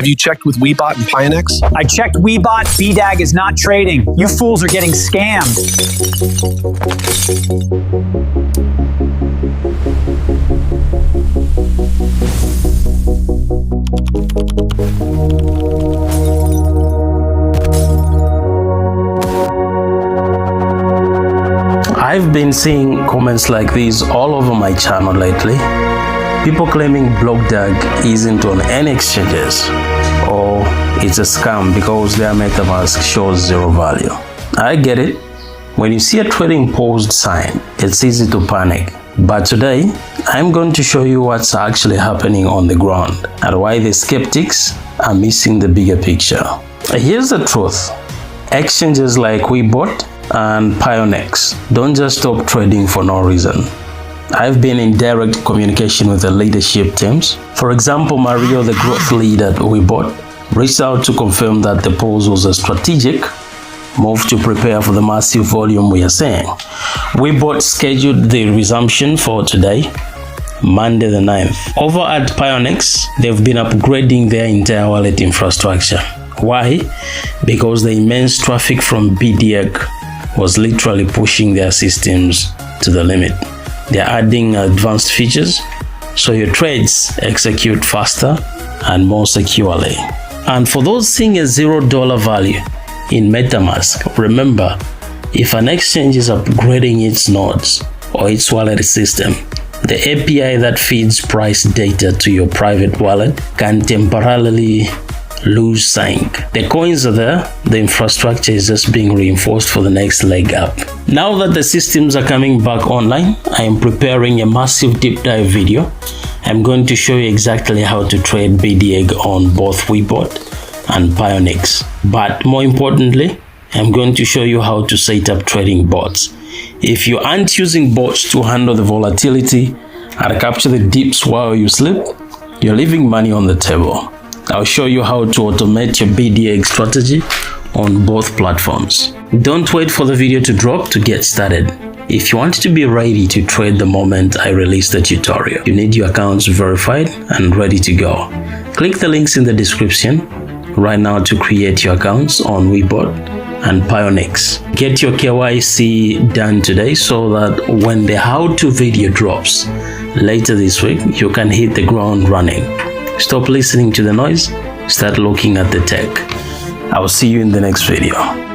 Have you checked with Webot and Pionex? I checked Webot. BDAG is not trading. You fools are getting scammed. I've been seeing comments like these all over my channel lately. People claiming BlockDAG isn't on any exchanges or it's a scam because their MetaMask shows zero value. I get it. When you see a trading paused sign, it's easy to panic. But today, I'm going to show you what's actually happening on the ground and why the skeptics are missing the bigger picture. Here's the truth. Exchanges like Webot and Pionex don't just stop trading for no reason. I've been in direct communication with the leadership teams. For example, Mario, the growth lead at Webot, reached out to confirm that the pause was a strategic move to prepare for the massive volume we are seeing. Webot scheduled the resumption for today, Monday the 9th. Over at Pionex, they've been upgrading their entire wallet infrastructure. Why? Because the immense traffic from BDAG was literally pushing their systems to the limit. They're adding advanced features so your trades execute faster and more securely. And for those seeing a $0 value in MetaMask, remember, if an exchange is upgrading its nodes or its wallet system, the API that feeds price data to your private wallet can temporarily lose sync. The coins are there, the infrastructure is just being reinforced for the next leg up. Now that the systems are coming back online, I am preparing a massive deep dive video. I'm going to show you exactly how to trade BDAG on both Webot and Pionex. But more importantly, I'm going to show you how to set up trading bots. If you aren't using bots to handle the volatility and capture the dips while you sleep, you're leaving money on the table. I'll show you how to automate your BDAG strategy on both platforms. Don't wait for the video to drop to get started. If you want to be ready to trade the moment I release the tutorial, you need your accounts verified and ready to go. Click the links in the description right now to create your accounts on Webot and Pionex. Get your KYC done today so that when the how-to video drops later this week, you can hit the ground running. Stop listening to the noise, start looking at the tech. I will see you in the next video.